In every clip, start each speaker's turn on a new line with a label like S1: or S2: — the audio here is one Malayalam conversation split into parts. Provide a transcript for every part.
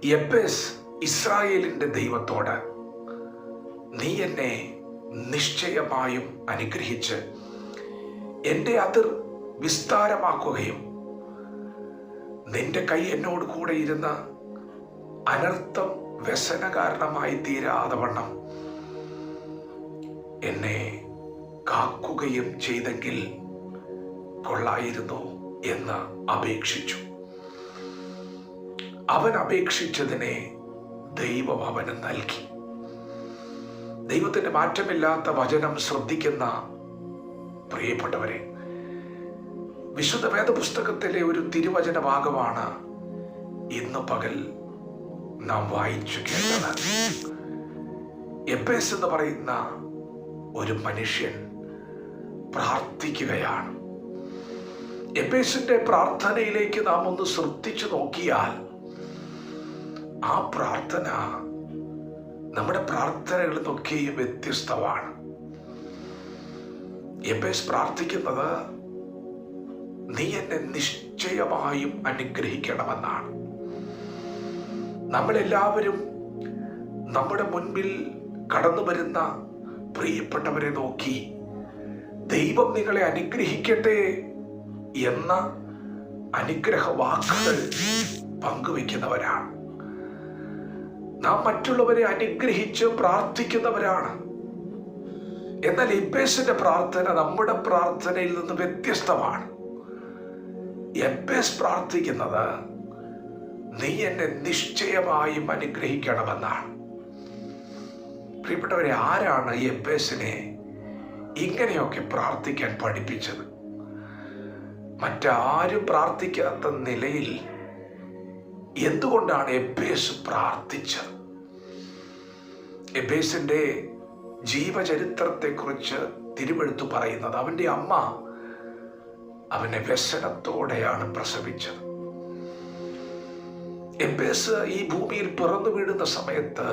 S1: യബ്ബേസ് ഇസ്രായേലിന്റെ ദൈവത്തോട്, നീ എന്നെ നിശ്ചയമായും അനുഗ്രഹിച്ച് എൻ്റെ അതിർ വിസ്താരമാക്കുകയും നിന്റെ കൈ എന്നോട് കൂടെ ഇരുന്ന അനർത്ഥം വ്യസന കാരണമായി തീരാതെ വണ്ണം എന്നെ കാക്കുകയും ചെയ്തെങ്കിൽ കൊള്ളായിരുന്നു എന്ന് അപേക്ഷിച്ചു. അവൻ അപേക്ഷിച്ചതിനെ ദൈവം അവന് നൽകി. ദൈവത്തിന്റെ മാറ്റമില്ലാത്ത വചനം ശ്രദ്ധിക്കുന്ന പ്രിയപ്പെട്ടവരെ, വിശുദ്ധ വേദപുസ്തകത്തിലെ ഒരു തിരുവചന ഭാഗമാണ് ഇന്ന് പകൽ നാം വായിച്ചു കേട്ടത്. യബ്ബേസ് എന്ന് പറയുന്ന ഒരു മനുഷ്യൻ പ്രാർത്ഥിക്കുകയാണ്. യബ്ബേസിന്റെ പ്രാർത്ഥനയിലേക്ക് നാം ഒന്ന് ശ്രദ്ധിച്ചു നോക്കിയാൽ ആ പ്രാർത്ഥന നമ്മുടെ പ്രാർത്ഥനകളിൽ നിന്നൊക്കെയും വ്യത്യസ്തമാണ്. യബ്ബേസ് പ്രാർത്ഥിക്കുന്നത്, നീ എന്നെ നിശ്ചയമായും അനുഗ്രഹിക്കണമെന്നാണ്. നമ്മളെല്ലാവരും നമ്മുടെ മുൻപിൽ കടന്നു വരുന്ന പ്രിയപ്പെട്ടവരെ നോക്കി ദൈവം നിങ്ങളെ അനുഗ്രഹിക്കട്ടെ എന്ന അനുഗ്രഹ വാക്കുകൾ പങ്കുവെക്കുന്നവരാണ്. നാം മറ്റുള്ളവരെ അനുഗ്രഹിച്ച് പ്രാർത്ഥിക്കുന്നവരാണ്. എന്നാൽ യബ്ബേസിന്റെ പ്രാർത്ഥന നമ്മുടെ പ്രാർത്ഥനയിൽ നിന്ന് വ്യത്യസ്തമാണ്. യബ്ബേസ് പ്രാർത്ഥിക്കുന്നത്, നീ എന്നെ നിശ്ചയമായും അനുഗ്രഹിക്കണമെന്നാണ്. പ്രിയപ്പെട്ടവരെ, ആരാണ് യബ്ബേസിനെ ഇങ്ങനെയൊക്കെ പ്രാർത്ഥിക്കാൻ പഠിപ്പിച്ചത്? മറ്റാരും പ്രാർത്ഥിക്കാത്ത നിലയിൽ എന്തുകൊണ്ടാണ് യബ്ബേസ് പ്രാർത്ഥിച്ചത്? യബ്ബേസിന്റെ ജീവചരിത്രത്തെക്കുറിച്ച് തിരുവെഴുത്ത് പറയുന്നത്, അവന്റെ അമ്മ അവനെ വ്യസനത്തോടെയാണ് പ്രസവിച്ചത്. യബ്ബേസ് ഈ ഭൂമിയിൽ പിറന്നു വീഴുന്ന സമയത്ത്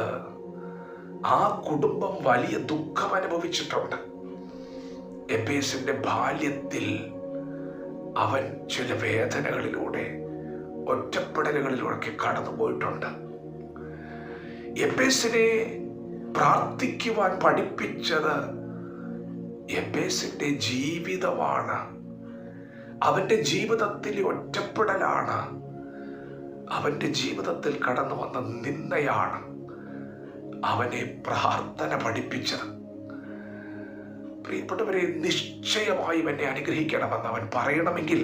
S1: ആ കുടുംബം വലിയ ദുഃഖം അനുഭവിച്ചിട്ടുണ്ട്. യബ്ബേസിന്റെ ബാല്യത്തിൽ അവൻ ചില വേദനകളിലൂടെ, ഒറ്റപ്പെടലുകളിലൂടെ കടന്നുപോയിട്ടുണ്ട്. യബ്ബേസിനെ പ്രാർത്ഥിക്കുവാൻ പഠിപ്പിച്ചത് യബ്ബേസിന്റെ ജീവിതമാണ്. അവന്റെ ജീവിതത്തിലെ ഒറ്റപ്പെടലാണ്, അവന്റെ ജീവിതത്തിൽ കടന്നു വന്ന നിന്ദയാണ് അവനെ പ്രാർത്ഥന പഠിപ്പിച്ചത്. പ്രിയപ്പെട്ടവരെ, നിശ്ചയമായും എന്നെ അനുഗ്രഹിക്കണമെന്ന് അവൻ പറയണമെങ്കിൽ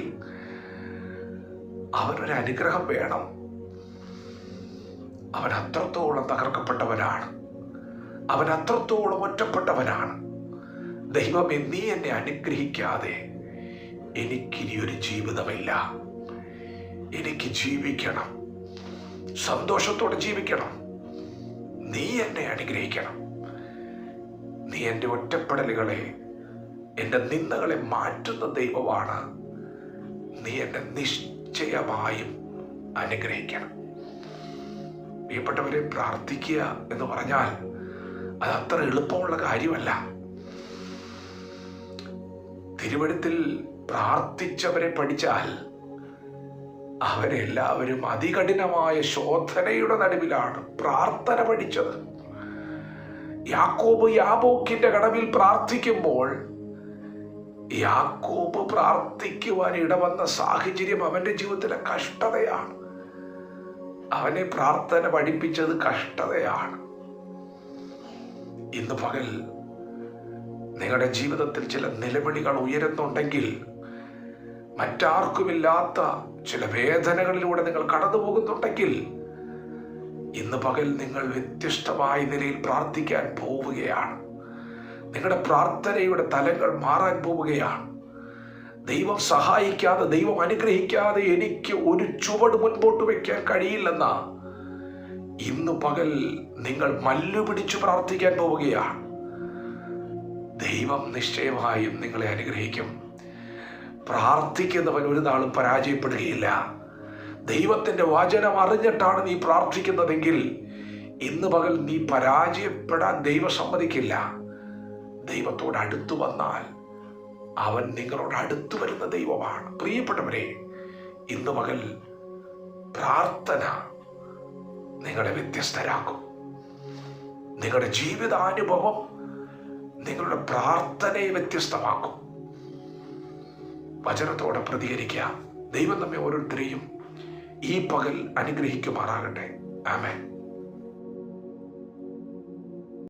S1: അവനൊരു അനുഗ്രഹം വേണം. അവൻ അത്രത്തോളം തകർക്കപ്പെട്ടവനാണ്, അവൻ അത്രത്തോളം ഒറ്റപ്പെട്ടവനാണ്. ദൈവമേ, നീ എന്നെ അനുഗ്രഹിക്കാതെ എനിക്കിനിയൊരു ജീവിതമില്ല. എനിക്ക് ജീവിക്കണം, സന്തോഷത്തോടെ ജീവിക്കണം. നീ എന്നെ അനുഗ്രഹിക്കണം. നീ എൻ്റെ ഒറ്റപ്പെടലുകളെ, എൻ്റെ നിന്ദകളെ മാറ്റുന്ന ദൈവമാണ്. നീ എന്നെ നിശ്ചയമായും അനുഗ്രഹിക്കണം. പ്രിയപ്പെട്ടവരെ, പ്രാർത്ഥിക്കുക എന്ന് പറഞ്ഞാൽ അത് അത്ര എളുപ്പമുള്ള കാര്യമല്ല. തിരുവെഴുത്തിൽ പ്രാർത്ഥിച്ചവരെ പഠിച്ചാൽ അവരെല്ലാവരും അതികഠിനമായ ശോധനയുടെ നടുവിലാണ് പ്രാർത്ഥന പഠിച്ചത്. യാക്കോബ് യാബോക്കിന്റെ കടവിൽ പ്രാർത്ഥിക്കുമ്പോൾ യാക്കോബ് പ്രാർത്ഥിക്കുവാൻ ഇടവന്ന സാഹചര്യം അവന്റെ ജീവിതത്തിലെ കഷ്ടതയാണ്. അവനെ പ്രാർത്ഥന പഠിപ്പിച്ചത് കഷ്ടതയാണ്. ഇന്ന് പകൽ നിങ്ങളുടെ ജീവിതത്തിൽ ചില നിലവിളികൾ ഉയരുന്നുണ്ടെങ്കിൽ, മറ്റാർക്കുമില്ലാത്ത ചില വേദനകളിലൂടെ നിങ്ങൾ കടന്നു പോകുന്നുണ്ടെങ്കിൽ, ഇന്ന് പകൽ നിങ്ങൾ വ്യത്യസ്തമായ നിലയിൽ പ്രാർത്ഥിക്കാൻ പോവുകയാണ്. നിങ്ങളുടെ പ്രാർത്ഥനയുടെ തലങ്ങൾ മാറാൻ പോവുകയാണ്. ദൈവം സഹായിക്കാതെ, ദൈവം അനുഗ്രഹിക്കാതെ എനിക്ക് ഒരു ചുവട് മുൻപോട്ട് വയ്ക്കാൻ കഴിയില്ലെന്ന ഇന്ന് പകൽ നിങ്ങൾ മല്ലു പിടിച്ചു പ്രാർത്ഥിക്കാൻ പോവുകയാണ്. ദൈവം നിശ്ചയമായും നിങ്ങളെ അനുഗ്രഹിക്കും. പ്രാർത്ഥിക്കുന്നവൻ ഒരു നാളും പരാജയപ്പെടുകയില്ല. ദൈവത്തിന്റെ വചനം അറിഞ്ഞിട്ടാണ് നീ പ്രാർത്ഥിക്കുന്നതെങ്കിൽ ഇന്ന് പകൽ നീ പരാജയപ്പെടാൻ ദൈവം സമ്മതിക്കില്ല. ദൈവത്തോട് അടുത്തു വന്നാൽ അവൻ നിങ്ങളോട് അടുത്തു വരുന്ന ദൈവമാണ്. പ്രിയപ്പെട്ടവരെ, ഇന്ന് പകൽ പ്രാർത്ഥന നിങ്ങളെ വ്യത്യസ്തരാക്കും. നിങ്ങളുടെ ജീവിതാനുഭവം നിങ്ങളുടെ പ്രാർത്ഥനയെ വ്യത്യസ്തമാക്കും. വചനത്തോടെ പ്രതികരിക്കുക. ദൈവം നമ്മെ ഓരോരുത്തരെയും ഈ പകൽ അനുഗ്രഹിക്കുമാറാകട്ടെ. ആമേൻ.